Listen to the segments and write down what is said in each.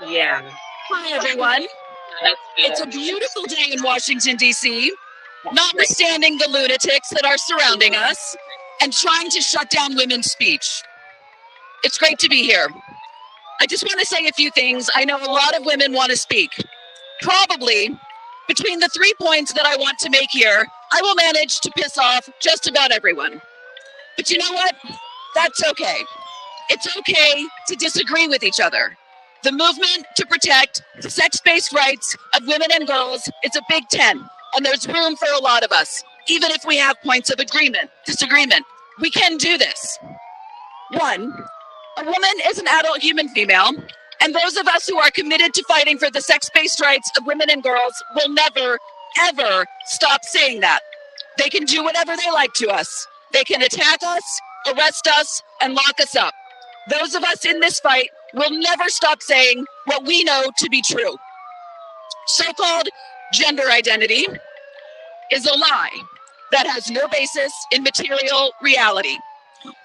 Yeah. Hi, everyone. It's a beautiful day in Washington, D.C., notwithstanding the lunatics that are surrounding us and trying to shut down women's speech. It's great to be here. I just want to say a few things. I know a lot of women want to speak. Probably between the 3 points that I want to make here, I will manage to piss off just about everyone. But you know what? That's okay. It's okay to disagree with each other. The movement to protect the sex-based rights of women and girls is a big tent, and there's room for a lot of us, even if we have points of disagreement. We can do this. One, a woman is an adult human female, and those of us who are committed to fighting for the sex-based rights of women and girls will never, ever stop saying that. They can do whatever they like to us. They can attack us, arrest us, and lock us up. Those of us in this fight will never stop saying what we know to be true. So-called gender identity is a lie that has no basis in material reality.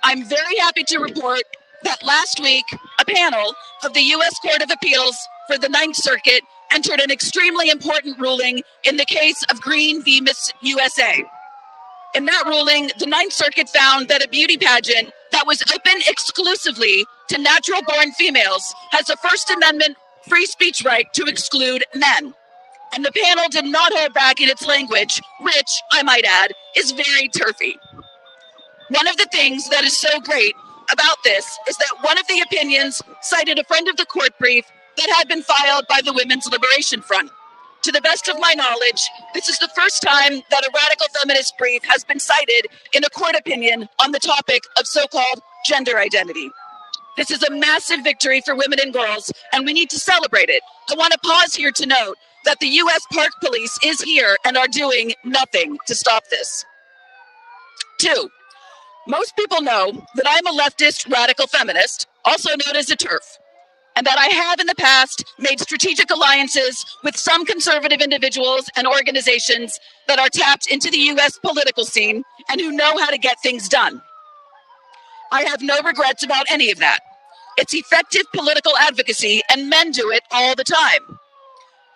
I'm very happy to report that last week, a panel of the U.S. Court of Appeals for the Ninth Circuit entered an extremely important ruling in the case of Green v. Miss USA. In that ruling, the Ninth Circuit found that a beauty pageant that was open exclusively to natural-born females has a First Amendment free speech right to exclude men. And the panel did not hold back in its language, which, I might add, is very turfy. One of the things that is so great about this is that one of the opinions cited a friend of the court brief that had been filed by the Women's Liberation Front. To the best of my knowledge, this is the first time that a radical feminist brief has been cited in a court opinion on the topic of so-called gender identity. This is a massive victory for women and girls, and we need to celebrate it. I want to pause here to note that the U.S. Park Police is here and are doing nothing to stop this. 2, most people know that I'm a leftist radical feminist, also known as a TERF, and that I have in the past made strategic alliances with some conservative individuals and organizations that are tapped into the U.S. political scene and who know how to get things done. I have no regrets about any of that. It's effective political advocacy, and men do it all the time.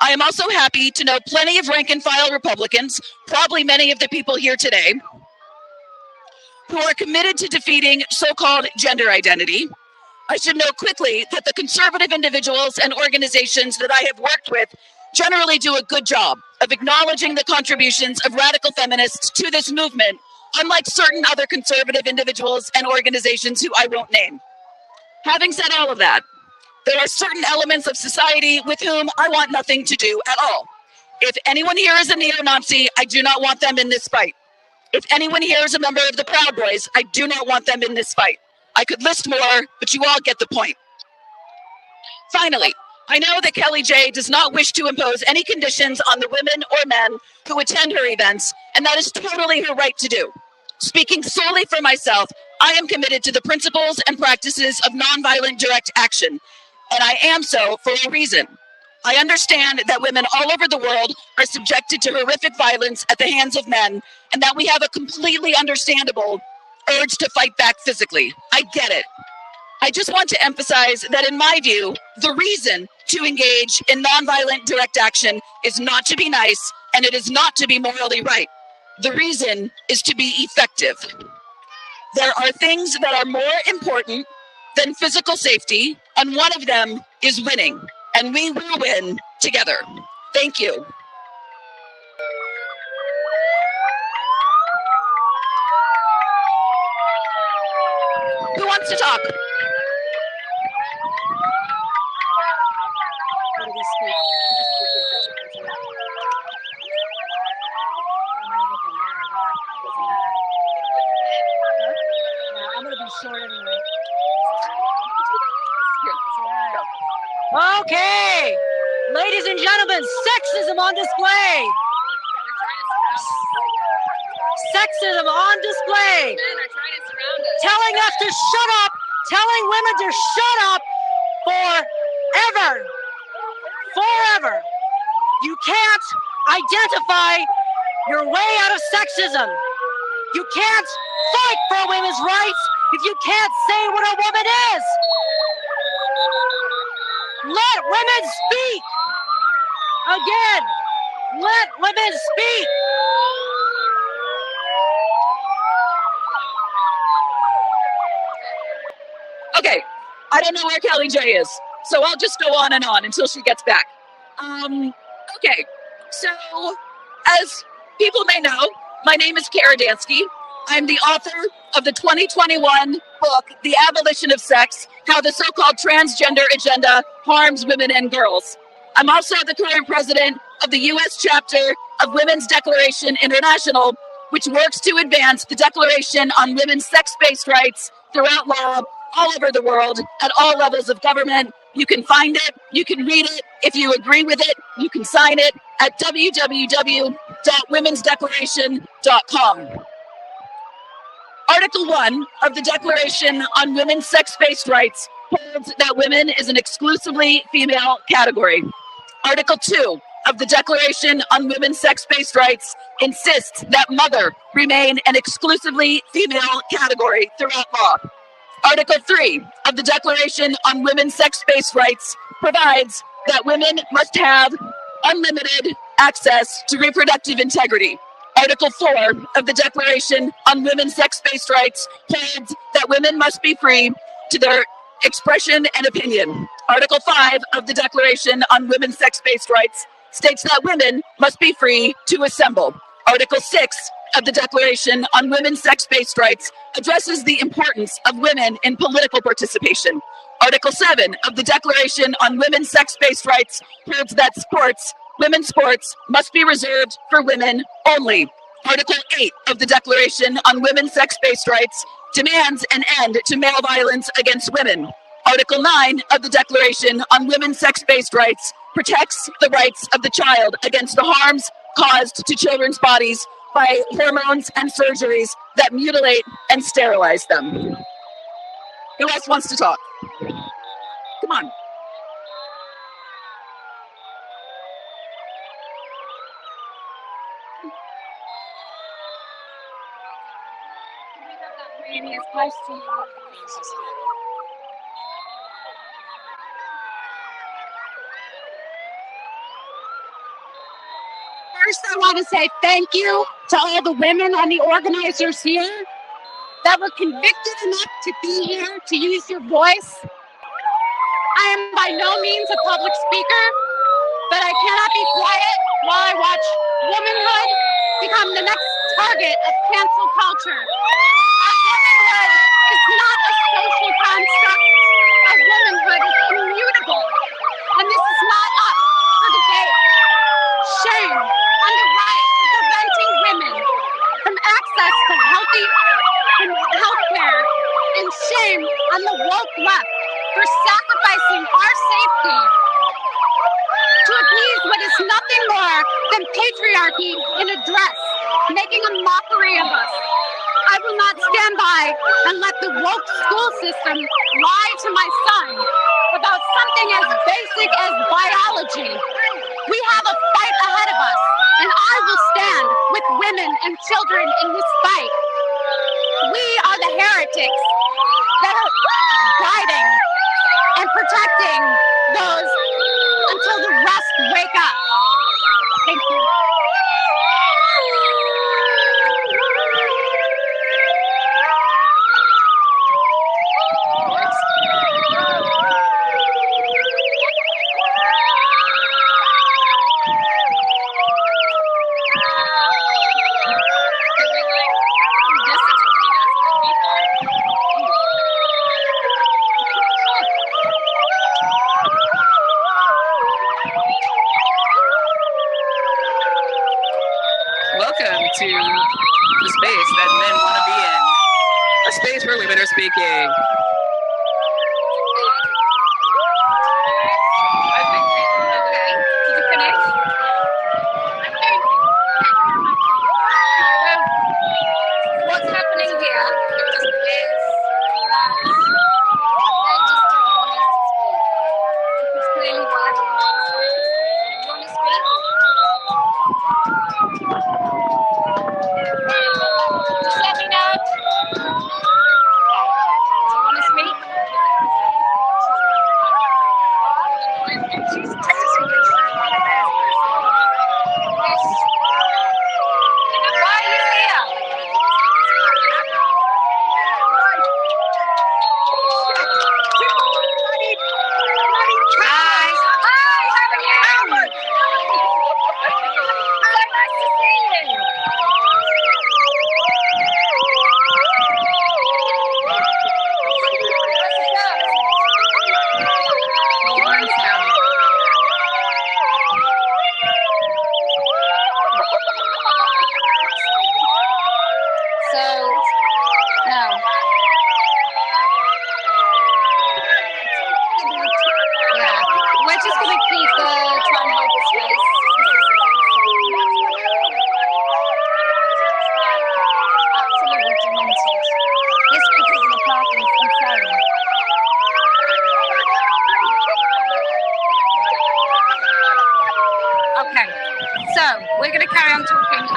I am also happy to know plenty of rank-and-file Republicans, probably many of the people here today, who are committed to defeating so-called gender identity. I should note quickly that the conservative individuals and organizations that I have worked with generally do a good job of acknowledging the contributions of radical feminists to this movement, unlike certain other conservative individuals and organizations who I won't name. Having said all of that, there are certain elements of society with whom I want nothing to do at all. If anyone here is a neo-Nazi, I do not want them in this fight. If anyone here is a member of the Proud Boys, I do not want them in this fight. I could list more, but you all get the point. Finally, I know that Kelly J does not wish to impose any conditions on the women or men who attend her events, and that is totally her right to do. Speaking solely for myself, I am committed to the principles and practices of nonviolent direct action, and I am so for a reason. I understand that women all over the world are subjected to horrific violence at the hands of men, and that we have a completely understandable urge to fight back physically. I get it. I just want to emphasize that in my view, the reason to engage in nonviolent direct action is not to be nice, and it is not to be morally right. The reason is to be effective. There are things that are more important than physical safety, and one of them is winning, and we will win together. Thank you. Who wants to talk? I'm going to be short anyway. Okay, ladies and gentlemen, sexism on display. Sexism on display. Telling us to shut up, telling women to shut up forever. Forever. You can't identify your way out of sexism. You can't fight for women's rights if you can't say what a woman is. Let women speak. Again, let women speak. Okay, I don't know where Kelly J is, so I'll just go on and on until she gets back. Okay, so as people may know, my name is Kara Dansky. I'm the author of the 2021 book, The Abolition of Sex, How the So-Called Transgender Agenda Harms Women and Girls. I'm also the current president of the U.S. chapter of Women's Declaration International, which works to advance the Declaration on Women's Sex-Based Rights throughout law all over the world at all levels of government. You can find it, you can read it. If you agree with it, you can sign it at www.womensdeclaration.com. Article 1 of the Declaration on Women's Sex-Based Rights holds that women is an exclusively female category. Article 2 of the Declaration on Women's Sex-Based Rights insists that mother remain an exclusively female category throughout law. Article 3 of the Declaration on Women's Sex-Based Rights provides that women must have unlimited access to reproductive integrity. Article 4 of the Declaration on Women's Sex-Based Rights holds that women must be free to their expression and opinion. Article 5 of the Declaration on Women's Sex-Based Rights states that women must be free to assemble. Article 6 of the Declaration on Women's Sex-Based Rights addresses the importance of women in political participation. Article 7 of the Declaration on Women's Sex-Based Rights holds that women's sports must be reserved for women only. Article 8 of the Declaration on Women's Sex-Based Rights demands an end to male violence against women. Article 9 of the Declaration on Women's Sex-Based Rights protects the rights of the child against the harms caused to children's bodies by hormones and surgeries that mutilate and sterilize them. Who else wants to talk? Come on. First, I want to say thank you to all the women and the organizers here that were convicted enough to be here, to use your voice. I am by no means a public speaker, but I cannot be quiet while I watch womanhood become the next target of cancel culture. Womanhood is not a social construct. A womanhood is immutable, and this is not up for debate. Shame on the right of preventing women from access to healthy health care, and shame on the woke left for sacrificing our safety to appease what is nothing more than patriarchy in a dress, making a mockery of us. I will not stand by and let the woke school system lie to my son about something as basic as biology. We have a fight ahead of us, and I will stand with women and children in this fight. We are the heretics that are guiding and protecting those until the rest wake up. Thank you. Welcome to the space that men want to be in. A space where women are speaking. Did you finish? So, what's happening here is that they just don't want us to speak. Because clearly what everyone else says. You want to speak? Just let me know. Okay. Do you want to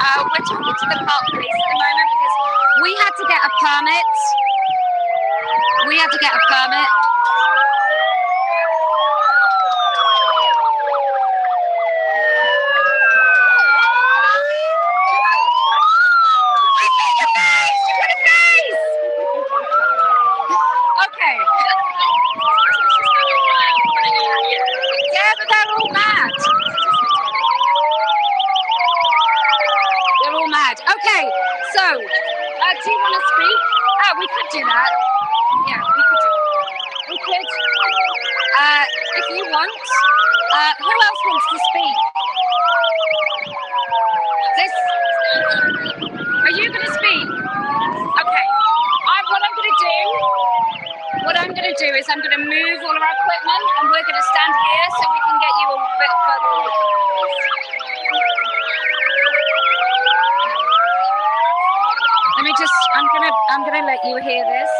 We're talking to the Park Police at the moment because we had to get a permit. We had to get a permit. Okay. Yeah, but they're all mad. They're all mad. Okay, so do you want to speak? Oh, we could do that. Yeah, we could do that. We could. If you want. Who else wants to speak? This. Are you going to speak? Okay. What I'm going to do is I'm going to move all of our equipment and we're going to stand here so we can get you a bit further away from the noise. Let me just, I'm going to let you hear this.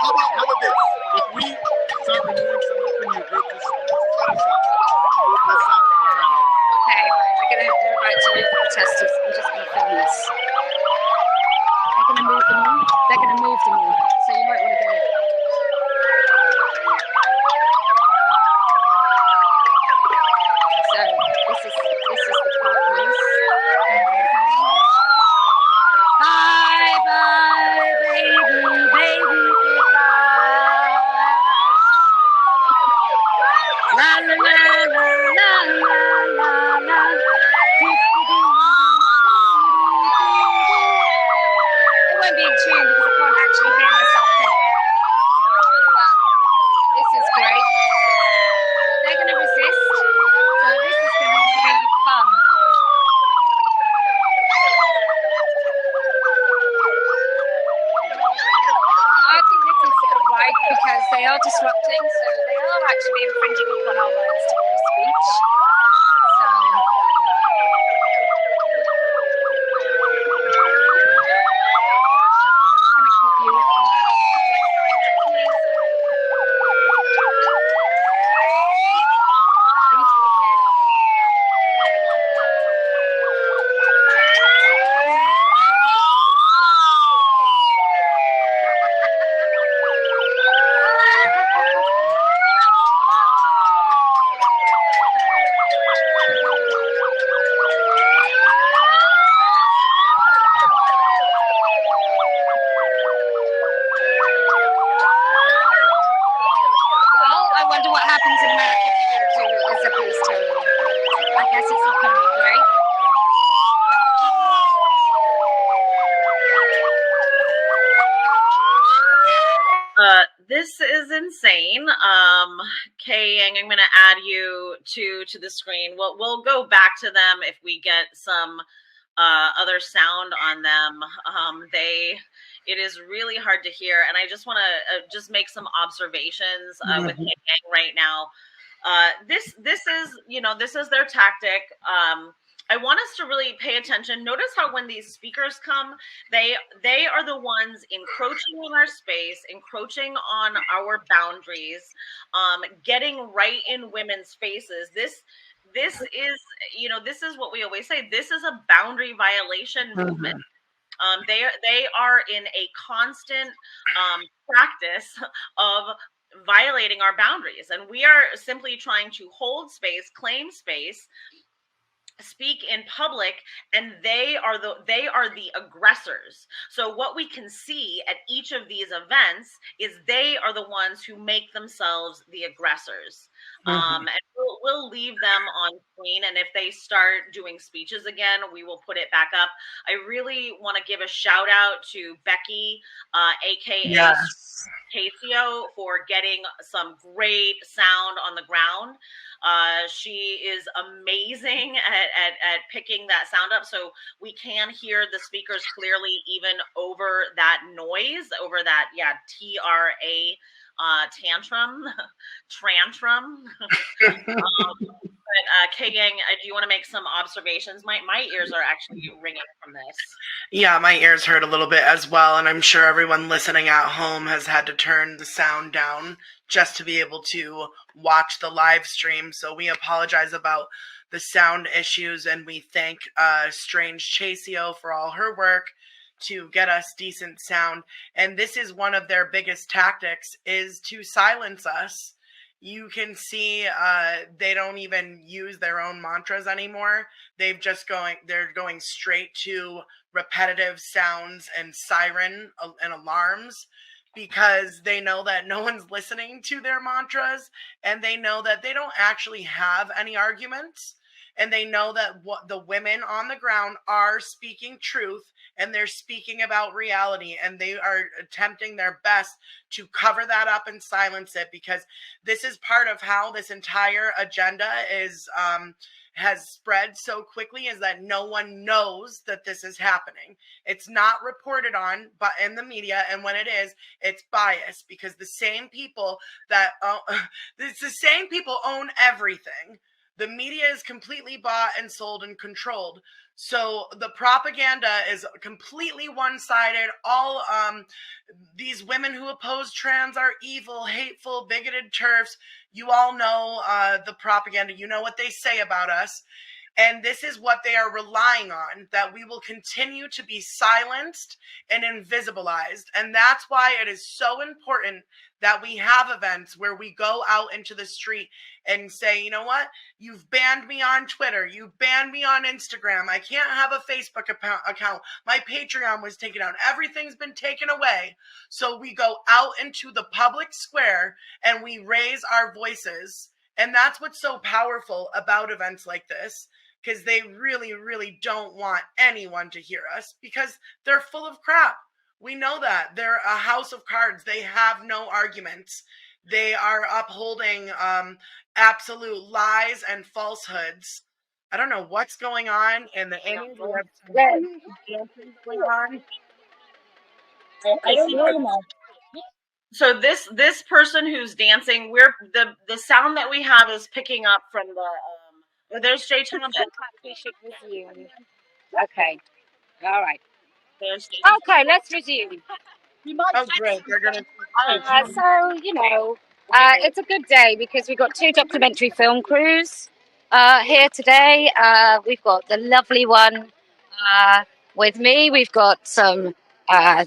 How about this? If we start removing some of the new group, let's stop. Okay, right, they're about to move the protesters. I'm just going to film this. They're going to move them all. They're going to move them all. So you might want to get it. So this is the Park Police. Bye bye baby goodbye. La la la la la la la. It won't be in tune because I can't actually hear myself think. But this is great. They're going to resist. So this is going to be really fun. I think this is right because they are disrupting, so they are actually infringing upon our rights to free speech. So I'm just going to keep you. Well, I wonder what happens in America if you don't do it as a police total. I guess it's not going to be great. This is insane. Kay Yang, I'm going to add you to the screen. We'll go back to them if we get some other sound on them. It is really hard to hear, and I just want to just make some observations with Kay Yang right now. This is, you know, this is their tactic. I want us to really pay attention. Notice how when these speakers come, they are the ones encroaching on our space, encroaching on our boundaries, getting right in women's faces. This is, you know, this is what we always say. This is a boundary violation movement. They are in a constant practice of violating our boundaries, and we are simply trying to hold space, claim space, speak in public, and they are the aggressors. So what we can see at each of these events is they are the ones who make themselves the aggressors. And we'll leave them on screen, and if they start doing speeches again, we will put it back up. I really want to give a shout out to Becky, aka Casio, for getting some great sound on the ground. She is amazing at picking that sound up, so we can hear the speakers clearly, even over that noise, over that TRA tantrum. But Kay Yang, do you want to make some observations? My ears are actually ringing from this. Yeah, my ears hurt a little bit as well, and I'm sure everyone listening at home has had to turn the sound down just to be able to watch the live stream. So we apologize about the sound issues, and we thank Strange Chaseo for all her work to get us decent sound. And this is one of their biggest tactics, is to silence us. You can see they don't even use their own mantras anymore. They're going straight to repetitive sounds and siren and alarms, because they know that no one's listening to their mantras, and they know that they don't actually have any arguments, and they know that what the women on the ground are speaking truth, and they're speaking about reality, and they are attempting their best to cover that up and silence it, because this is part of how this entire agenda is has spread so quickly, is that no one knows that this is happening. It's not reported on but in the media, and when it is, it's biased, because the same people that it's the same people own everything. The media is completely bought and sold and controlled. So the propaganda is completely one-sided. All these women who oppose trans are evil, hateful, bigoted TERFs. You all know the propaganda. You know what they say about us. And this is what they are relying on, that we will continue to be silenced and invisibilized. And that's why it is so important that we have events where we go out into the street and say, you know what? You've banned me on Twitter. You've banned me on Instagram. I can't have a Facebook account. My Patreon was taken down. Everything's been taken away. So we go out into the public square and we raise our voices. And that's what's so powerful about events like this, because they really, really don't want anyone to hear us, because they're full of crap. We know that. They're a house of cards. They have no arguments. They are upholding absolute lies and falsehoods. I don't know what's going on in the end. So this person who's dancing, we're the sound that we have is picking up from the there's Jay Thomas. We should resume. Okay. All right. There's Jay Okay, let's resume. Oh, great. They're going to... So, it's a good day because we've got two documentary film crews here today. We've got the lovely one with me. We've got some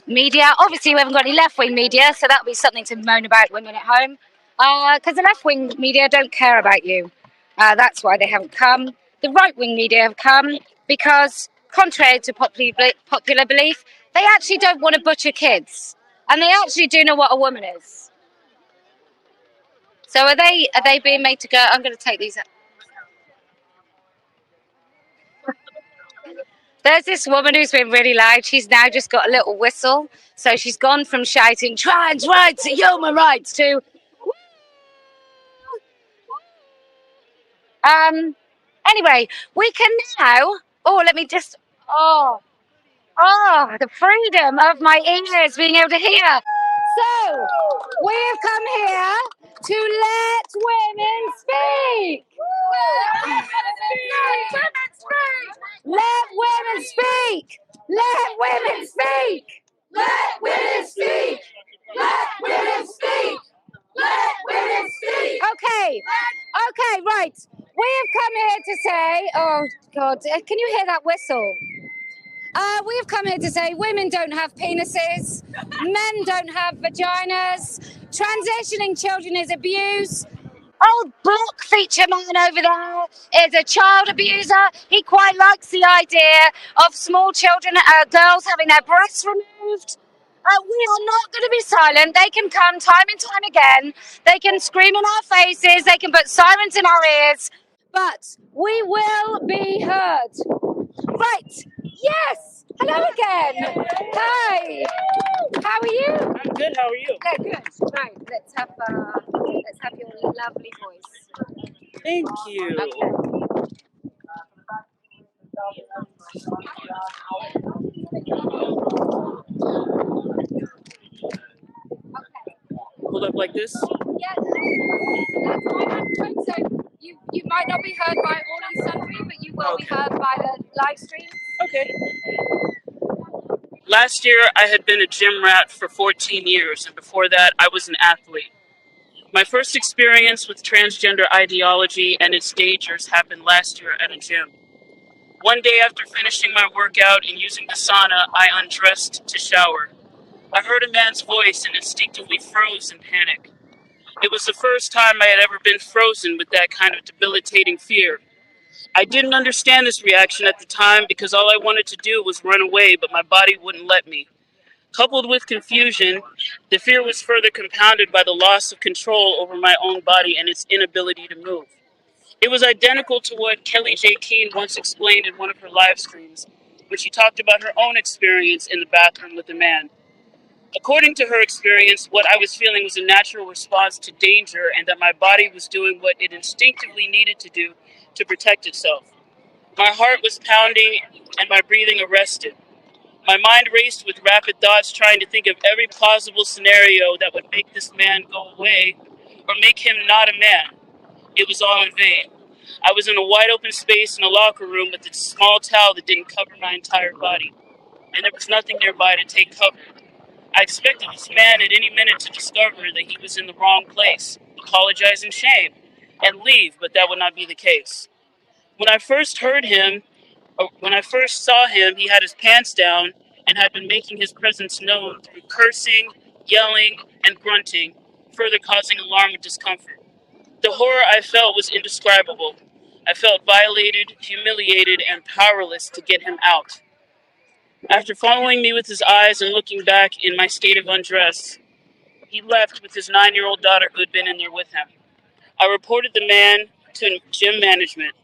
media. Obviously, we haven't got any left-wing media, so that'll be something to moan about women at home. Because the left-wing media don't care about you. That's why they haven't come. The right-wing media have come because, contrary to popular belief, they actually don't want to butcher kids. And they actually do know what a woman is. So are they being made to go? I'm going to take these out. There's this woman who's been really loud. She's now just got a little whistle. So she's gone from shouting trans rights to human rights to... Anyway, we can now... Oh, let me just... Oh, the freedom of my ears being able to hear. So, we've come here to let women speak. Let women speak. Let women speak. Let women speak. Let women speak. Let women speak. Okay, right. We have come here to say, oh God, can you hear that whistle? We have come here to say women don't have penises, men don't have vaginas, transitioning children is abuse. Old block feature man over there is a child abuser. He quite likes the idea of small children, girls having their breasts removed. We are not going to be silent. They can come time and time again. They can scream in our faces. They can put sirens in our ears. But we will be heard. Right. Yes. Hello again. Hi. How are you? I'm good. How are you? Yeah, good. Right. Let's have your lovely voice. Thank you. Okay. Hold up like this? Yeah, that's my microphone. So you might not be heard by all and sundry, but you will be heard by the live stream. Okay. Last year, I had been a gym rat for 14 years, and before that, I was an athlete. My first experience with transgender ideology and its dangers happened last year at a gym. One day after finishing my workout and using the sauna, I undressed to shower. I heard a man's voice and instinctively froze in panic. It was the first time I had ever been frozen with that kind of debilitating fear. I didn't understand this reaction at the time because all I wanted to do was run away, but my body wouldn't let me. Coupled with confusion, the fear was further compounded by the loss of control over my own body and its inability to move. It was identical to what Kelly J. Keene once explained in one of her live streams, when she talked about her own experience in the bathroom with a man. According to her experience, what I was feeling was a natural response to danger and that my body was doing what it instinctively needed to do to protect itself. My heart was pounding and my breathing arrested. My mind raced with rapid thoughts, trying to think of every plausible scenario that would make this man go away or make him not a man. It was all in vain. I was in a wide open space in a locker room with a small towel that didn't cover my entire body, and there was nothing nearby to take cover. I expected this man at any minute to discover that he was in the wrong place, apologize in shame, and leave, but that would not be the case. When I first saw him, he had his pants down and had been making his presence known through cursing, yelling, and grunting, further causing alarm and discomfort. The horror I felt was indescribable. I felt violated, humiliated, and powerless to get him out. After following me with his eyes and looking back in my state of undress, he left with his 9-year-old daughter who had been in there with him. I reported the man to gym management.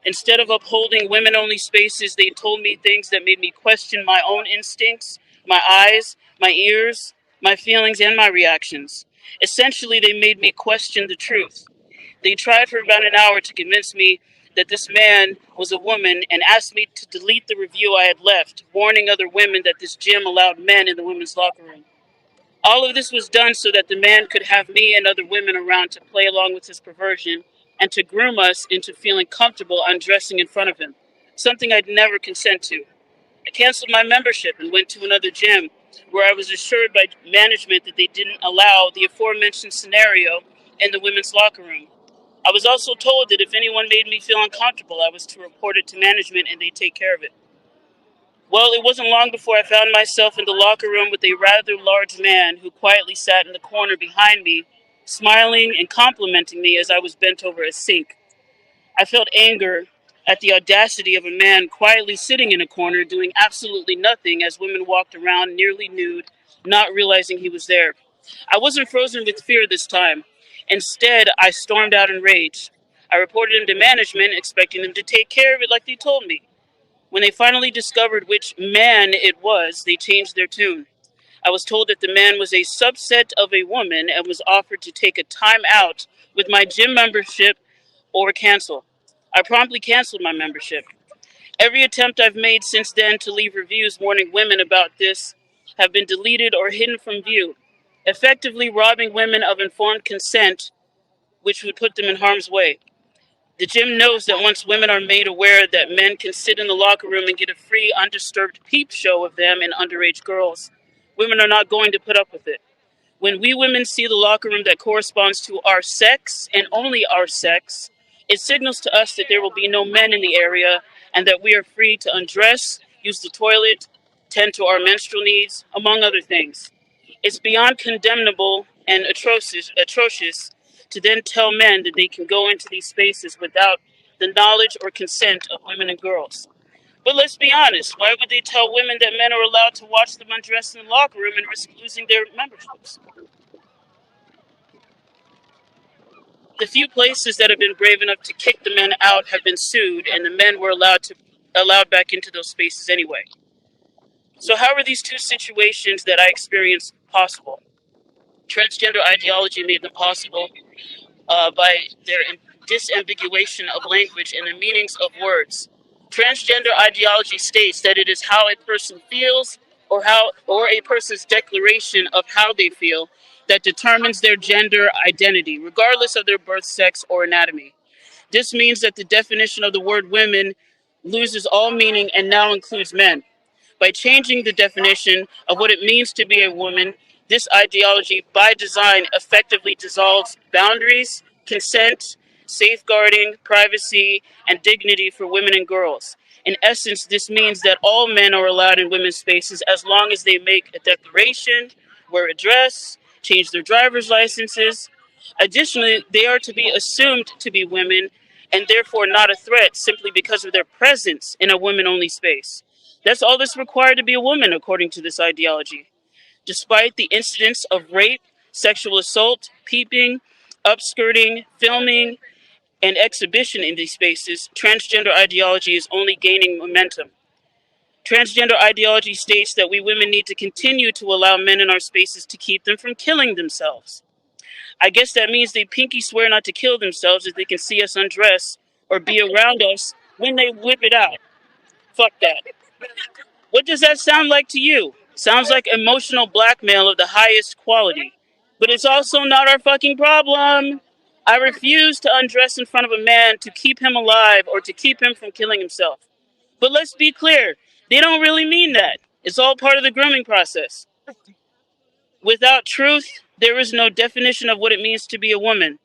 Instead of upholding women-only spaces, they told me things that made me question my own instincts, my eyes, my ears, my feelings, and my reactions. Essentially, they made me question the truth. They tried for about an hour to convince me that this man was a woman and asked me to delete the review I had left, warning other women that this gym allowed men in the women's locker room. All of this was done so that the man could have me and other women around to play along with his perversion and to groom us into feeling comfortable undressing in front of him, something I'd never consent to. I canceled my membership and went to another gym where I was assured by management that they didn't allow the aforementioned scenario in the women's locker room. I was also told that if anyone made me feel uncomfortable, I was to report it to management and they'd take care of it. Well, it wasn't long before I found myself in the locker room with a rather large man who quietly sat in the corner behind me, smiling and complimenting me as I was bent over a sink. I felt anger at the audacity of a man quietly sitting in a corner doing absolutely nothing as women walked around nearly nude, not realizing he was there. I wasn't frozen with fear this time. Instead, I stormed out in rage. I reported him to management, expecting them to take care of it like they told me. When they finally discovered which man it was, they changed their tune. I was told that the man was a subset of a woman and was offered to take a time out with my gym membership or cancel. I promptly canceled my membership. Every attempt I've made since then to leave reviews warning women about this have been deleted or hidden from view, effectively robbing women of informed consent, which would put them in harm's way. The gym knows that once women are made aware that men can sit in the locker room and get a free, undisturbed peep show of them and underage girls, women are not going to put up with it. When we women see the locker room that corresponds to our sex and only our sex, it signals to us that there will be no men in the area and that we are free to undress, use the toilet, tend to our menstrual needs, among other things. It's beyond condemnable and atrocious to then tell men that they can go into these spaces without the knowledge or consent of women and girls. But let's be honest, why would they tell women that men are allowed to watch them undress in the locker room and risk losing their memberships? The few places that have been brave enough to kick the men out have been sued, and the men were allowed back into those spaces anyway. So how are these two situations that I experienced possible? Transgender ideology made them possible by their disambiguation of language and the meanings of words. Transgender ideology states that it is how a person feels or a person's declaration of how they feel that determines their gender identity, regardless of their birth, sex, or anatomy. This means that the definition of the word women loses all meaning and now includes men. By changing the definition of what it means to be a woman, this ideology, by design, effectively dissolves boundaries, consent, safeguarding, privacy, and dignity for women and girls. In essence, this means that all men are allowed in women's spaces as long as they make a declaration, wear a dress, change their driver's licenses. Additionally, they are to be assumed to be women and therefore not a threat simply because of their presence in a women-only space. That's all that's required to be a woman, according to this ideology. Despite the incidents of rape, sexual assault, peeping, upskirting, filming, and exhibition in these spaces, transgender ideology is only gaining momentum. Transgender ideology states that we women need to continue to allow men in our spaces to keep them from killing themselves. I guess that means they pinky swear not to kill themselves if they can see us undress or be around us when they whip it out. Fuck that. What does that sound like to you? Sounds like emotional blackmail of the highest quality. But it's also not our fucking problem. I refuse to undress in front of a man to keep him alive or to keep him from killing himself. But let's be clear, they don't really mean that. It's all part of the grooming process. Without truth, there is no definition of what it means to be a woman.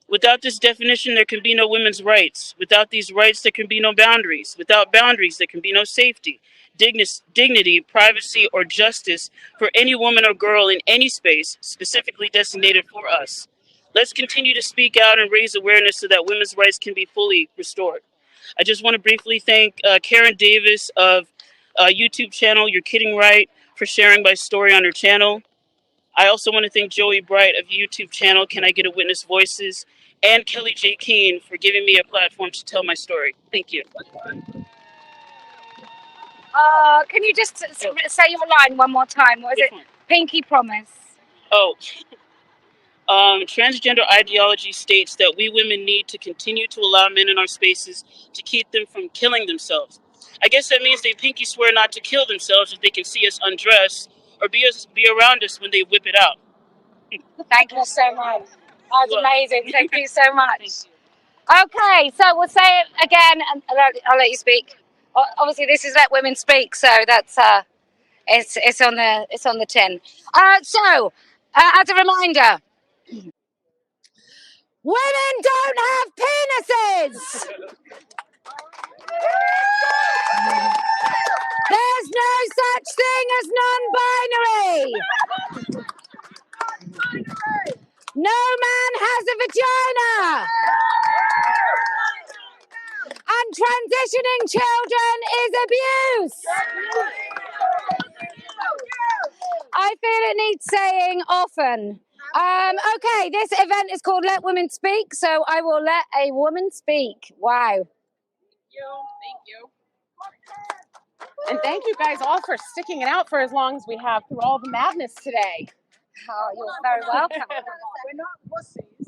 Without this definition, there can be no women's rights. Without these rights, there can be no boundaries. Without boundaries, there can be no safety, dignity, privacy, or justice for any woman or girl in any space specifically designated for us. Let's continue to speak out and raise awareness so that women's rights can be fully restored. I just want to briefly thank Karen Davis of YouTube channel You're Kidding Right for sharing my story on her channel. I also want to thank Joey Bright of YouTube channel Can I Get a Witness Voices, and Kelly J. Keene for giving me a platform to tell my story. Thank you. Can you just say your line one more time? What is Which it? one? Pinky promise. Oh, transgender ideology states that we women need to continue to allow men in our spaces to keep them from killing themselves. I guess that means they pinky swear not to kill themselves if they can see us undress or be around us when they whip it out. Thank you so much. That was You're welcome. amazing. Thank you so much. Thank you. Okay, so we'll say it again, and I'll let you speak. Obviously, this is Let Women Speak, so that's it's on the tin. So, as a reminder, women don't have penises. There's no such thing as non-binary. No man has a vagina. And transitioning children is abuse. I feel it needs saying often. Okay, this event is called Let Women Speak, so I will let a woman speak. Wow. Thank you. And thank you guys all for sticking it out for as long as we have through all the madness today. Oh, you're very welcome. We're not pussies.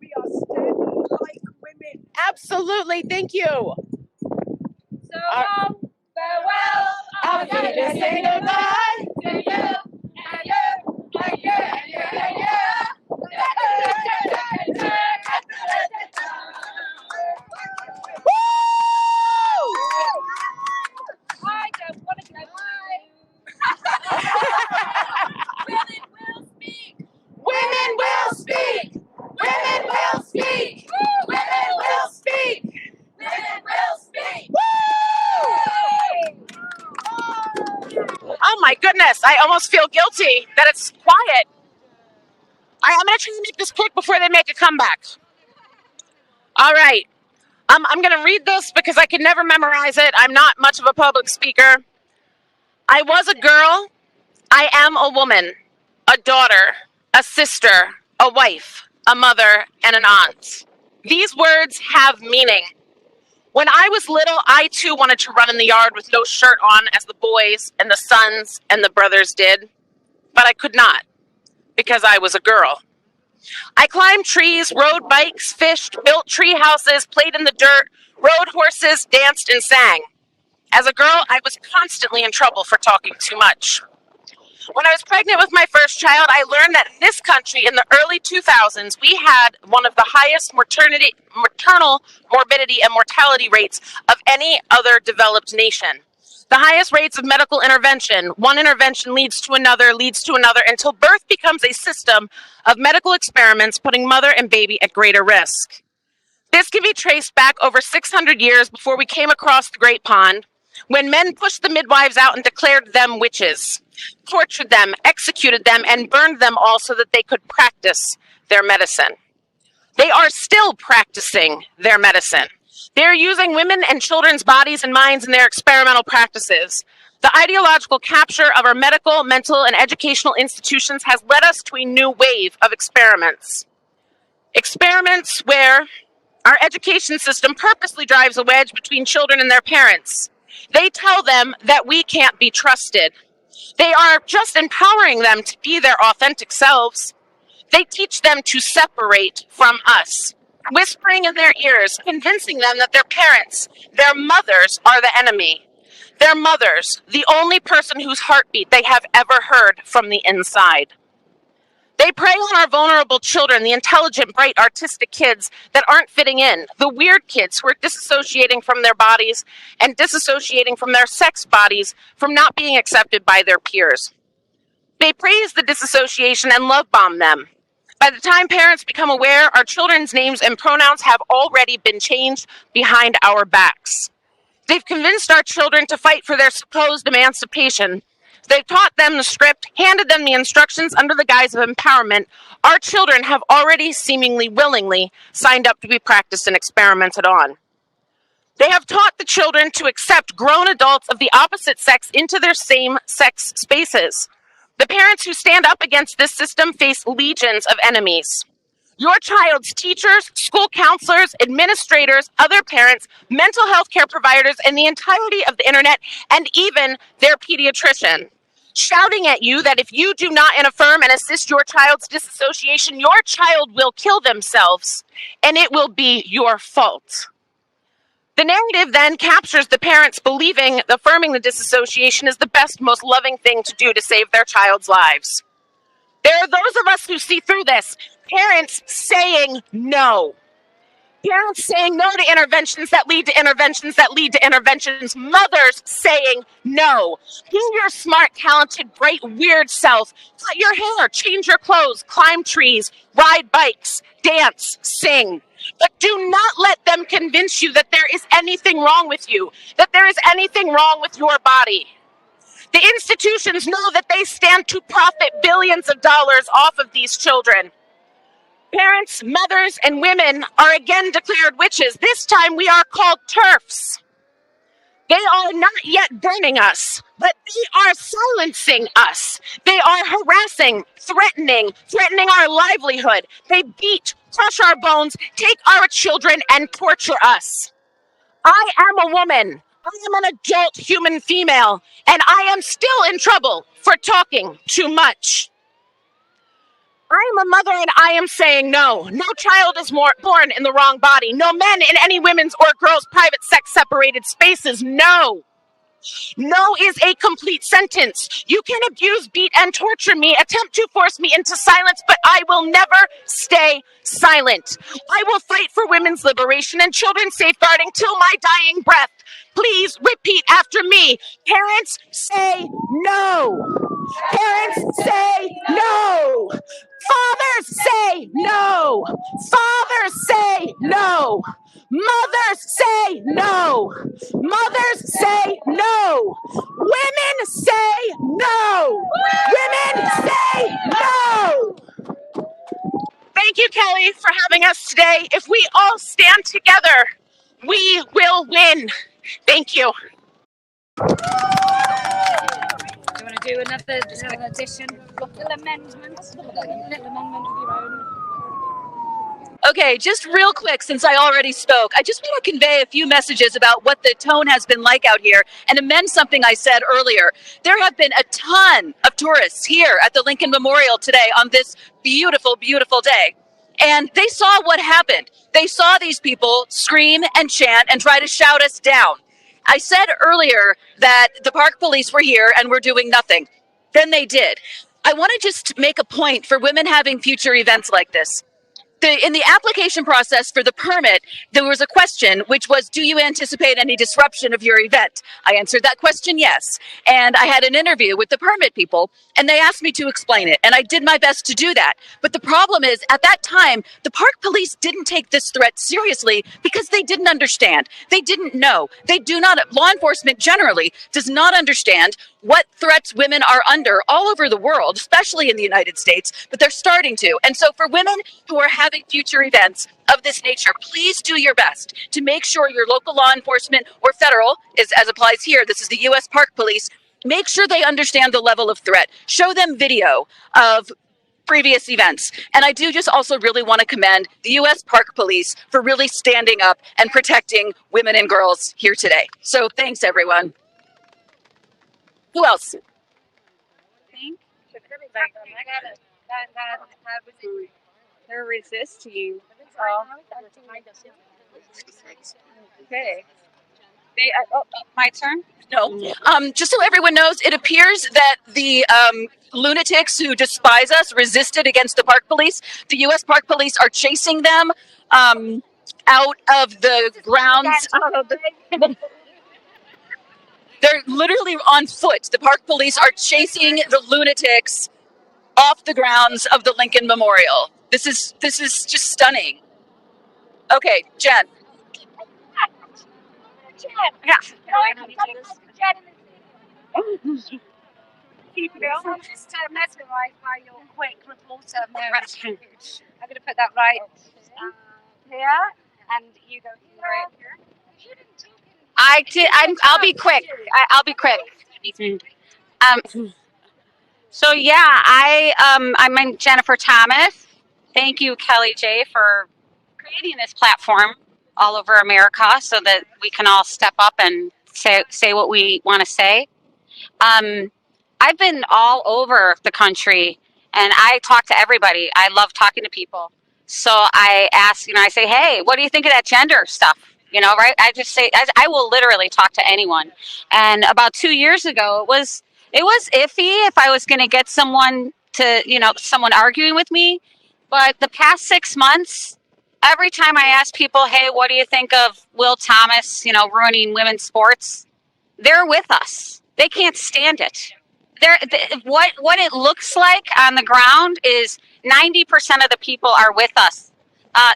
We are standing like women. Absolutely, thank you. So long, farewell. I'm going to say goodbye to you, and you, and you, and you, and you. I don't want to go. Women will speak. Women will speak. Women will speak. Women will speak. Oh my goodness, I almost feel guilty that it's quiet. I'm going to try to make this quick before they make a comeback. All right. I'm going to read this because I can never memorize it. I'm not much of a public speaker. I was a girl. I am a woman, a daughter, a sister, a wife, a mother, and an aunt. These words have meaning. When I was little, I too wanted to run in the yard with no shirt on as the boys and the sons and the brothers did. But I could not because I was a girl. I climbed trees, rode bikes, fished, built tree houses, played in the dirt, rode horses, danced, and sang. As a girl, I was constantly in trouble for talking too much. When I was pregnant with my first child, I learned that in this country in the early 2000s, we had one of the highest maternal morbidity and mortality rates of any other developed nation. The highest rates of medical intervention. One intervention leads to another, until birth becomes a system of medical experiments, putting mother and baby at greater risk. This can be traced back over 600 years before we came across the Great Pond, when men pushed the midwives out and declared them witches, tortured them, executed them, and burned them all so that they could practice their medicine. They are still practicing their medicine. They're using women and children's bodies and minds in their experimental practices. The ideological capture of our medical, mental, and educational institutions has led us to a new wave of experiments. Experiments where our education system purposely drives a wedge between children and their parents. They tell them that we can't be trusted. They are just empowering them to be their authentic selves. They teach them to separate from us, whispering in their ears, convincing them that their parents, their mothers, are the enemy. Their mothers, the only person whose heartbeat they have ever heard from the inside. They prey on our vulnerable children, the intelligent, bright, artistic kids that aren't fitting in, the weird kids who are disassociating from their bodies and disassociating from their sex bodies from not being accepted by their peers. They praise the disassociation and love bomb them. By the time parents become aware, our children's names and pronouns have already been changed behind our backs. They've convinced our children to fight for their supposed emancipation. They've taught them the script, handed them the instructions under the guise of empowerment. Our children have already seemingly willingly signed up to be practiced and experimented on. They have taught the children to accept grown adults of the opposite sex into their same sex spaces. The parents who stand up against this system face legions of enemies. Your child's teachers, school counselors, administrators, other parents, mental health care providers, and the entirety of the internet, and even their pediatrician, shouting at you that if you do not affirm and assist your child's disassociation, your child will kill themselves, and it will be your fault. The narrative then captures the parents believing affirming the disassociation is the best, most loving thing to do to save their child's lives. There are those of us who see through this. Parents saying no. Parents saying no to interventions that lead to interventions that lead to interventions. Mothers saying no. Be your smart, talented, bright, weird self. Cut your hair, change your clothes, climb trees, ride bikes, dance, sing. But do not let them convince you that there is anything wrong with you, that there is anything wrong with your body. The institutions know that they stand to profit billions of dollars off of these children. Parents, mothers, and women are again declared witches. This time we are called TERFs. They are not yet burning us, but they are silencing us. They are harassing, threatening our livelihood. They beat, crush our bones, take our children, and torture us. I am a woman. I am an adult human female, and I am still in trouble for talking too much. I am a mother and I am saying no. No child is born in the wrong body. No men in any women's or girls' private sex separated spaces. No. No is a complete sentence. You can abuse, beat, and torture me, attempt to force me into silence, but I will never stay silent. I will fight for women's liberation and children's safeguarding till my dying breath. Please repeat after me. Parents, say no. Parents, say no. Fathers, say no. Fathers, say no. Mothers, say no. Mothers, say no. Women, say no. Women, say no. Thank you, Kelly, for having us today. If we all stand together, we will win. Thank you. Do you want to do another addition? Little amendment of your own. Okay, just real quick, since I already spoke, I just want to convey a few messages about what the tone has been like out here and amend something I said earlier. There have been a ton of tourists here at the Lincoln Memorial today on this beautiful, beautiful day. And they saw what happened. They saw these people scream and chant and try to shout us down. I said earlier that the park police were here and were doing nothing. than they did. I want to just make a point for women having future events like this. In the application process for the permit, there was a question, which was, do you anticipate any disruption of your event? I answered that question, yes. And I had an interview with the permit people, and they asked me to explain it. And I did my best to do that. But the problem is, at that time, the park police didn't take this threat seriously because they didn't understand. They didn't know. Law enforcement generally does not understand what threats women are under all over the world, especially in the United States, but they're starting to. And so for women who are having future events of this nature, please do your best to make sure your local law enforcement or federal, as applies here, this is the U.S. Park Police, make sure they understand the level of threat. Show them video of previous events. And I do just also really want to commend the U.S. Park Police for really standing up and protecting women and girls here today. So thanks, everyone. Who else? They're resist you. Okay. My turn? No. Just so everyone knows, it appears that the lunatics who despise us resisted against the park police. The U.S. Park Police are chasing them out of the grounds. They're literally on foot. The park police are chasing the lunatics off the grounds of the Lincoln Memorial. This is just stunning. Okay, Jen. Yeah. Just mesmerised by your quick reporter mode. I'm going to put that right here, and you go here. I'll be quick. I'll be quick. So yeah, I'm Jennifer Thomas. Thank you, Kelly J, for creating this platform all over America so that we can all step up and say what we want to say. I've been all over the country and I talk to everybody. I love talking to people. So I ask, I say, hey, what do you think of that gender stuff? Right? I just say, I will literally talk to anyone. And about 2 years ago, it was iffy if I was going to get someone to, someone arguing with me. But the past 6 months, every time I ask people, hey, what do you think of Will Thomas, ruining women's sports? They're with us. They can't stand it. What it looks like on the ground is 90% of the people are with us.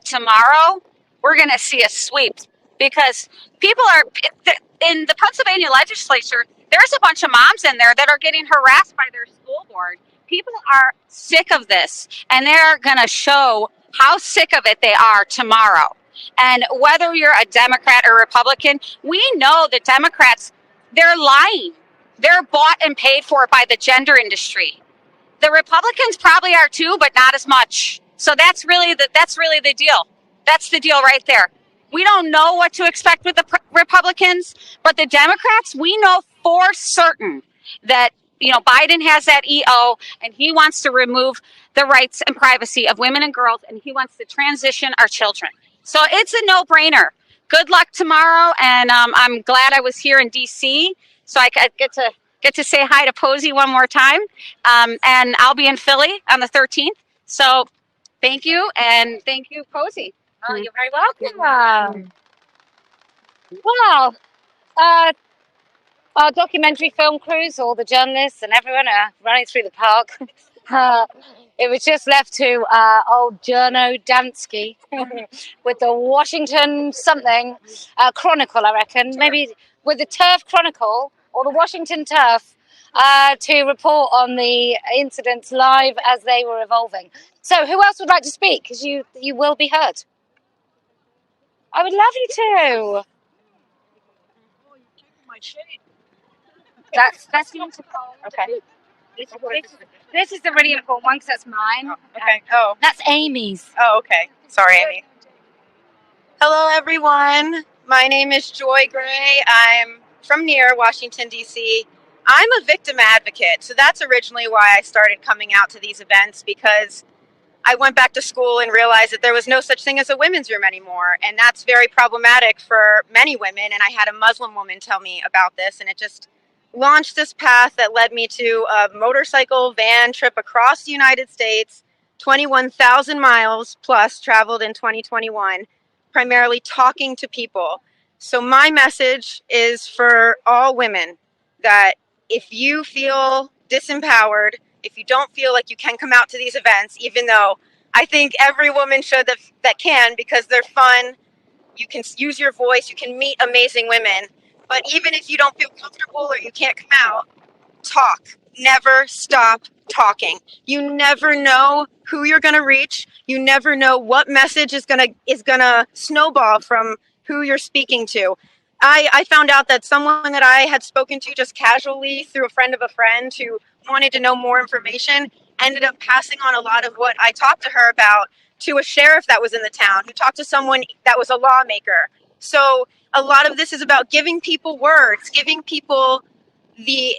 Tomorrow, we're going to see a sweep because people are in the Pennsylvania legislature. There's a bunch of moms in there that are getting harassed by their school board. People are sick of this, and they're going to show how sick of it they are tomorrow. And whether you're a Democrat or Republican, we know the Democrats, they're lying. They're bought and paid for by the gender industry. The Republicans probably are too, but not as much. So that's really the deal. That's the deal right there. We don't know what to expect with the Republicans, but the Democrats, we know for certain that Biden has that EO and he wants to remove the rights and privacy of women and girls, and he wants to transition our children. So it's a no-brainer. Good luck tomorrow, and I'm glad I was here in D.C. so I get to say hi to Posey one more time. And I'll be in Philly on the 13th. So thank you, and thank you, Posey. Oh, you're very welcome. Well, our documentary film crews, all the journalists and everyone are running through the park. It was just left to old Journo Dansky with the Washington something Chronicle, I reckon, maybe with the Turf Chronicle or the Washington Turf to report on the incidents live as they were evolving. So who else would like to speak? Because you will be heard. I would love you to. That's beautiful. Okay. This is the really important one because that's mine. Okay. Oh. That's Amy's. Oh, okay. Sorry, Amy. Hello, everyone. My name is Joy Gray. I'm from near Washington, D.C. I'm a victim advocate. So that's originally why I started coming out to these events, because I went back to school and realized that there was no such thing as a women's room anymore. And that's very problematic for many women. And I had a Muslim woman tell me about this, and it just launched this path that led me to a motorcycle van trip across the United States, 21,000 miles plus traveled in 2021, primarily talking to people. So my message is for all women that if you feel disempowered, if you don't feel like you can come out to these events, even though I think every woman should that can, because they're fun, you can use your voice, you can meet amazing women. But even if you don't feel comfortable or you can't come out, talk. Never stop talking. You never know who you're going to reach. You never know what message is going to snowball from who you're speaking to. I found out that someone that I had spoken to just casually through a friend of a friend who wanted to know more information ended up passing on a lot of what I talked to her about to a sheriff that was in the town who talked to someone that was a lawmaker. So a lot of this is about giving people words, giving people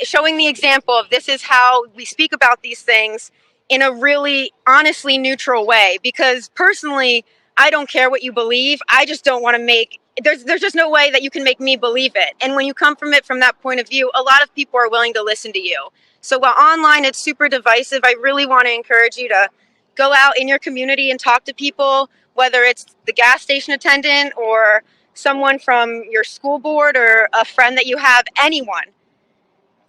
showing the example of this is how we speak about these things in a really honestly neutral way. Because personally, I don't care what you believe. I just don't want to there's just no way that you can make me believe it. And when you come from it from that point of view, a lot of people are willing to listen to you. So while online it's super divisive, I really want to encourage you to go out in your community and talk to people, whether it's the gas station attendant or someone from your school board or a friend that you have, anyone.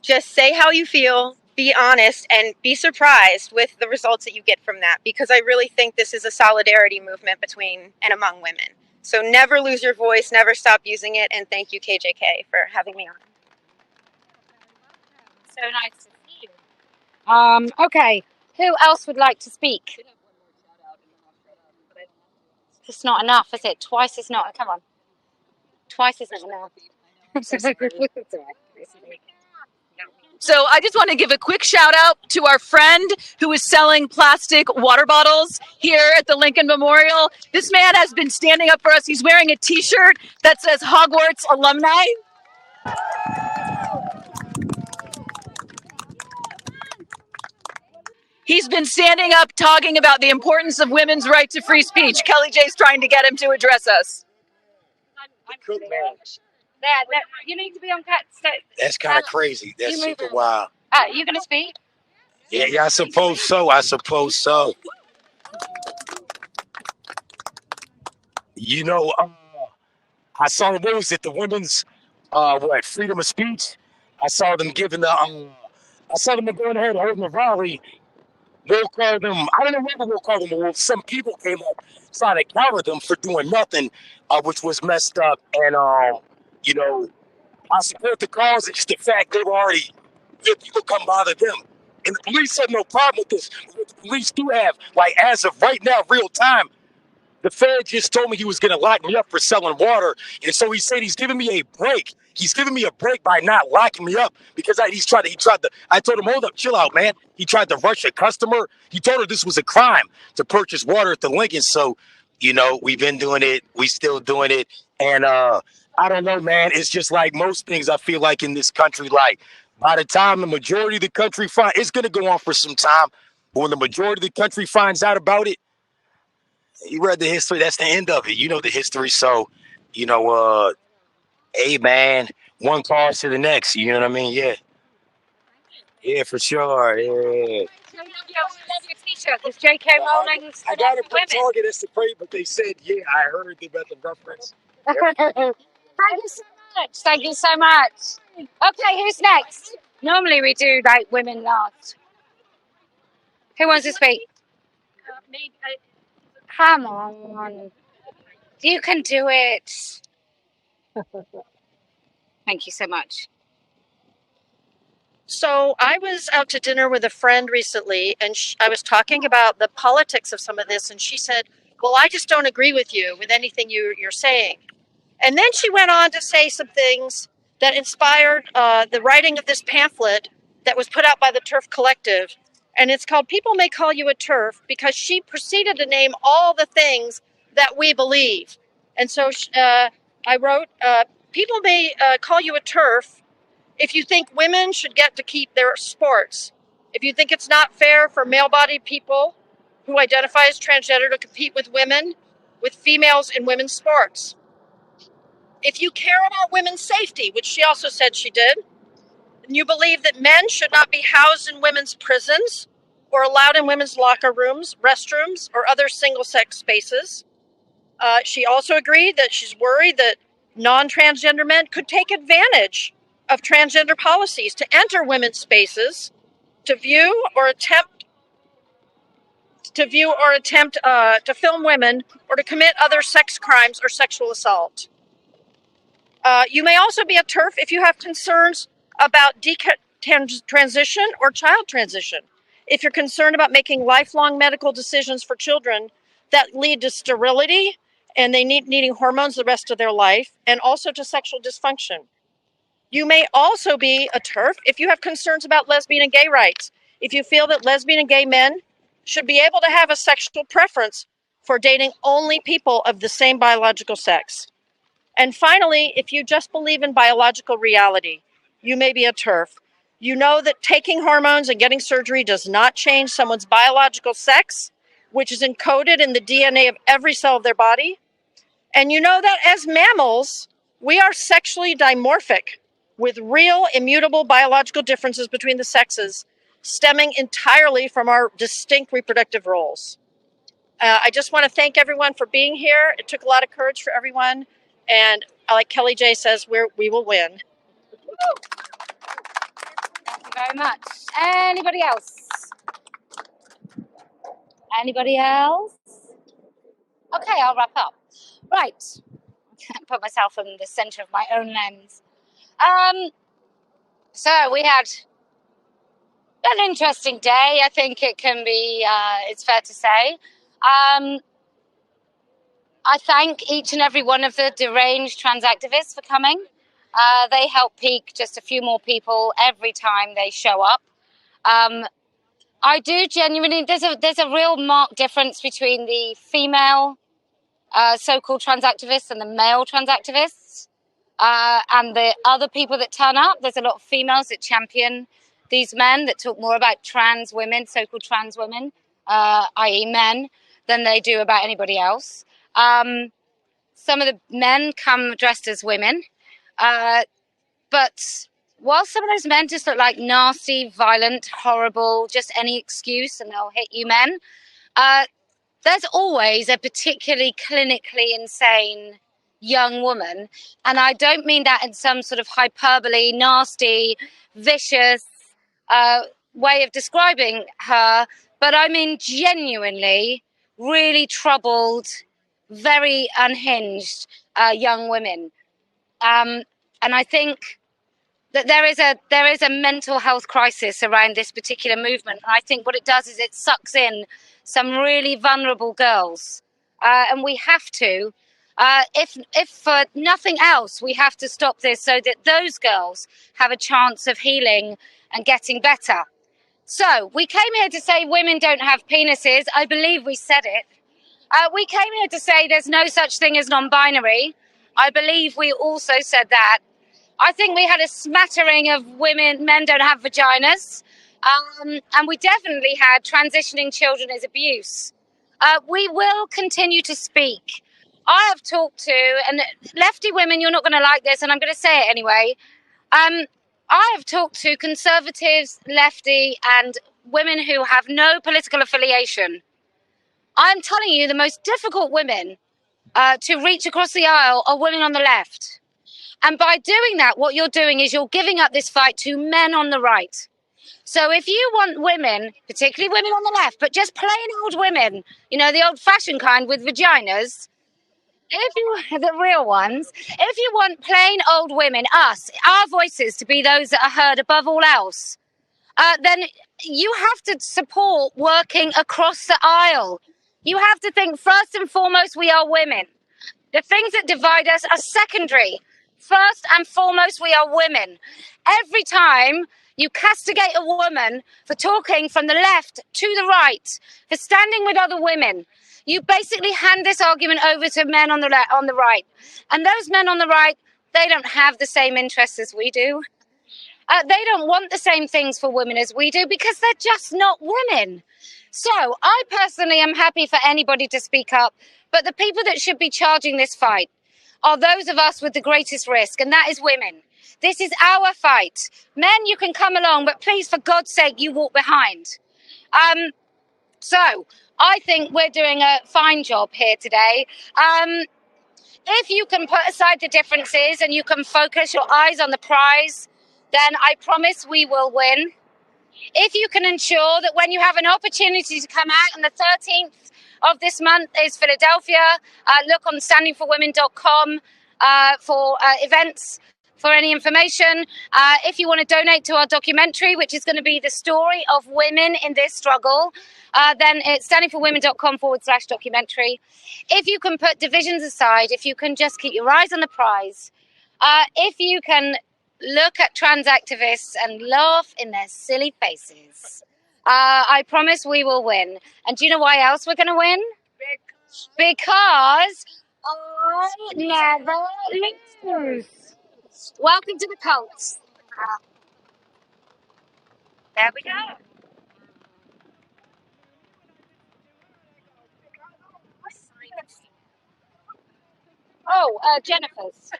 Just say how you feel, be honest, and be surprised with the results that you get from that, because I really think this is a solidarity movement between and among women. So never lose your voice, never stop using it, and thank you, KJK, for having me on. So nice to see you. Okay, who else would like to speak? It's not enough, is it? Twice is not. Come on. Twice is not enough. So I just want to give a quick shout out to our friend who is selling plastic water bottles here at the Lincoln Memorial. This man has been standing up for us. He's wearing a t-shirt that says Hogwarts alumni. He's been standing up talking about the importance of women's right to free speech. Kelly J's trying to get him to address us. You need to be on cat. That's kind of crazy. That's super wild. You gonna speak? Yeah, I suppose so. You know, I saw the news that the women's freedom of speech. I saw them giving I saw them going ahead and holding a rally. We'll call them, I don't know what we'll call them. Well, some people came up trying to counter them for doing nothing, which was messed up. And you know, I support the cause. It's just the fact they were already people come bother them. And the police have no problem with this. What the police do have, like as of right now, real time, the Fed just told me he was gonna lock me up for selling water. And so he said he's giving me a break. He's giving me a break by not locking me up because I told him, hold up, chill out, man. He tried to rush a customer. He told her this was a crime to purchase water at the Lincoln. So, you know, we've been doing it. We still doing it. And I don't know, man. It's just like most things I feel like in this country, like by the time the majority of the country it's going to go on for some time. But when the majority of the country finds out about it, you read the history, that's the end of it. You know the history. So, you know, hey, man, one cause to the next. You know what I mean? Yeah. Yeah, for sure. Yeah. I love your t-shirt. There's J.K. Rowling. I got it from Target. That's the great, but they said, yeah, I heard about the reference. Thank you so much. Thank you so much. Okay, who's next? Normally we do like women last. Who wants to speak? Come on. You can do it. Thank you so much. So I was out to dinner with a friend recently, and I was talking about the politics of some of this, and she said, well, I just don't agree with you with anything you're saying. And then she went on to say some things that inspired the writing of this pamphlet that was put out by the TERF Collective. And it's called People May Call You a TERF, because she proceeded to name all the things that we believe. And so I wrote, people may call you a TERF if you think women should get to keep their sports. If you think it's not fair for male-bodied people who identify as transgender to compete with women, with females in women's sports. If you care about women's safety, which she also said she did, You believe that men should not be housed in women's prisons or allowed in women's locker rooms, restrooms, or other single-sex spaces. She also agreed that she's worried that non-transgender men could take advantage of transgender policies to enter women's spaces to view or attempt to film women or to commit other sex crimes or sexual assault. You may also be a TERF if you have concerns about transition or child transition. If you're concerned about making lifelong medical decisions for children that lead to sterility and they needing hormones the rest of their life, and also to sexual dysfunction. You may also be a TERF if you have concerns about lesbian and gay rights. If you feel that lesbian and gay men should be able to have a sexual preference for dating only people of the same biological sex. And finally, if you just believe in biological reality, you may be a TERF. You know that taking hormones and getting surgery does not change someone's biological sex, which is encoded in the DNA of every cell of their body. And you know that as mammals, we are sexually dimorphic with real immutable biological differences between the sexes, stemming entirely from our distinct reproductive roles. I just want to thank everyone for being here. It took a lot of courage for everyone. And like Kelly J says, we will win. Thank you very much. Anybody else? Anybody else? Okay, I'll wrap up. Right. Put myself in the center of my own lens. So we had an interesting day. I think it can be, it's fair to say. I thank each and every one of the deranged trans activists for coming. They help peak just a few more people every time they show up. I do genuinely, there's a real marked difference between the female so-called trans activists and the male trans activists. And the other people that turn up, there's a lot of females that champion these men, that talk more about trans women, so-called trans women, i.e. men, than they do about anybody else. Some of the men come dressed as women, but while some of those men just look like nasty, violent, horrible, just any excuse and they'll hit you men, there's always a particularly clinically insane young woman. And I don't mean that in some sort of hyperbole, nasty, vicious way of describing her, but I mean genuinely really troubled, very unhinged young women. And I think that there is a mental health crisis around this particular movement. And I think what it does is it sucks in some really vulnerable girls. And we have to, if for nothing else, we have to stop this so that those girls have a chance of healing and getting better. So we came here to say women don't have penises. I believe we said it. We came here to say there's no such thing as non-binary. I believe we also said that. I think we had a smattering of men don't have vaginas. And we definitely had transitioning children as abuse. We will continue to speak. I have talked to, and lefty women, you're not going to like this, and I'm going to say it anyway. I have talked to conservatives, lefty, and women who have no political affiliation. I'm telling you, the most difficult women to reach across the aisle are women on the left. And by doing that, what you're doing is you're giving up this fight to men on the right. So if you want women, particularly women on the left, but just plain old women, you know, the old-fashioned kind with vaginas, the real ones, if you want plain old women, us, our voices to be those that are heard above all else, then you have to support working across the aisle. You have to think, first and foremost, we are women. The things that divide us are secondary. First and foremost, we are women. Every time you castigate a woman for talking from the left to the right, for standing with other women, you basically hand this argument over to men on the right. And those men on the right, they don't have the same interests as we do. They don't want the same things for women as we do because they're just not women. So I personally am happy for anybody to speak up, but the people that should be charging this fight are those of us with the greatest risk, and that is women. This is our fight. Men, you can come along, but please, for God's sake, you walk behind. So I think we're doing a fine job here today. If you can put aside the differences and you can focus your eyes on the prize, then I promise we will win. If you can ensure that when you have an opportunity to come out, and the 13th of this month is Philadelphia, look on standingforwomen.com for events, for any information. If you want to donate to our documentary, which is going to be the story of women in this struggle, then it's standingforwomen.com/documentary. If you can put divisions aside, if you can just keep your eyes on the prize, if you can look at trans activists and laugh in their silly faces, I promise we will win. And do you know why else we're going to win? Because I never lose. Welcome to the cult. There we go. Oh, Jennifer's.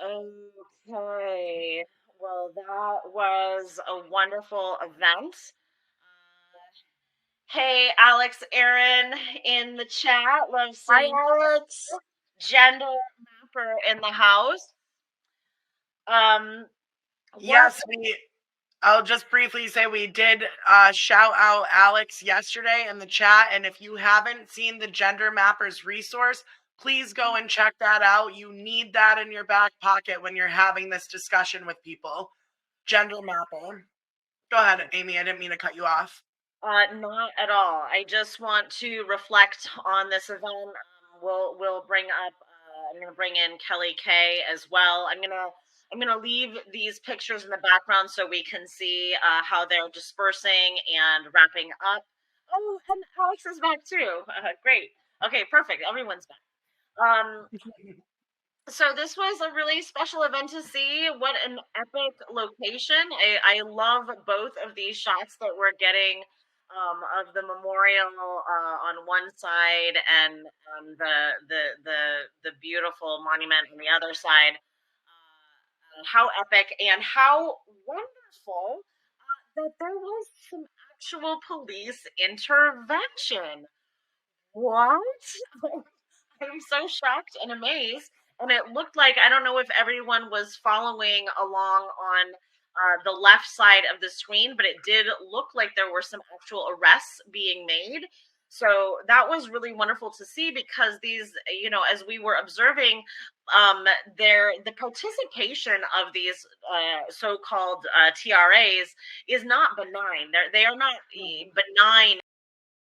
Okay. Well, that was a wonderful event. Hey, Alex, Aaron in the chat. Love seeing Alex. Gender mapper in the house. Yes, I'll just briefly say we did shout out Alex yesterday in the chat, and if you haven't seen the Gender Mappers resource, please go and check that out. You need that in your back pocket when you're having this discussion with people. Gender Mapper. Go ahead, Amy. I didn't mean to cut you off. Not at all. I just want to reflect on this event. We'll bring up. I'm going to bring in Kelly K as well. I'm gonna leave these pictures in the background so we can see how they're dispersing and wrapping up. Oh, and Alex is back too. Great. Okay, perfect. Everyone's back. So this was a really special event to see. What an epic location. I love both of these shots that we're getting of the memorial on one side and the beautiful monument on the other side. How epic and how wonderful that there was some actual police intervention. What? I'm so shocked and amazed. And it looked like, I don't know if everyone was following along on the left side of the screen, but it did look like there were some actual arrests being made. So that was really wonderful to see, because these, as we were observing, the participation of these so-called TRAs is not benign. They are not benign